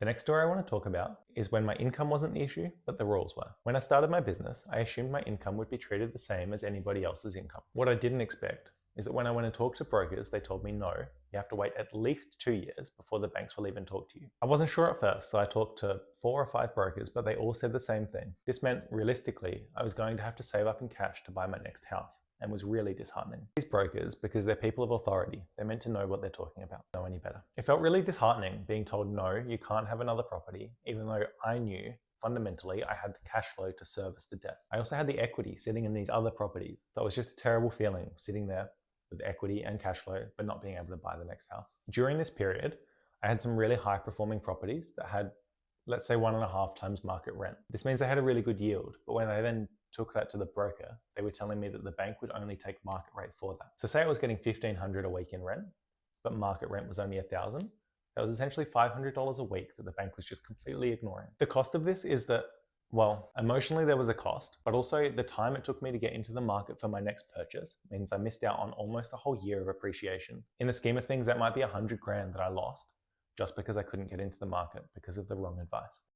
The next story I want to talk about is when my income wasn't the issue, but the rules were. When I started my business, I assumed my income would be treated the same as anybody else's income. What I didn't expect is that when I went and talked to brokers, they told me no, you have to wait at least 2 years before the banks will even talk to you. I wasn't sure at first, so I talked to 4 or 5 brokers, but they all said the same thing. This meant, realistically, I was going to have to save up in cash to buy my next house, and was really disheartening. These brokers, because they're people of authority, they're meant to know what they're talking about, know any better. It felt really disheartening being told no, you can't have another property, even though I knew fundamentally I had the cash flow to service the debt. I also had the equity sitting in these other properties, so it was just a terrible feeling sitting there with equity and cash flow, but not being able to buy the next house. During this period, I had some really high performing properties that had, let's say, 1.5 times market rent. This means they had a really good yield, but when I then took that to the broker, they were telling me that the bank would only take market rate for that. So say I was getting $1,500 a week in rent, but market rent was only $1,000. That was essentially $500 a week that the bank was just completely ignoring. The cost of this is that, well, emotionally there was a cost, but also the time it took me to get into the market for my next purchase means I missed out on almost a whole year of appreciation. In the scheme of things, that might be $100 grand that I lost just because I couldn't get into the market because of the wrong advice.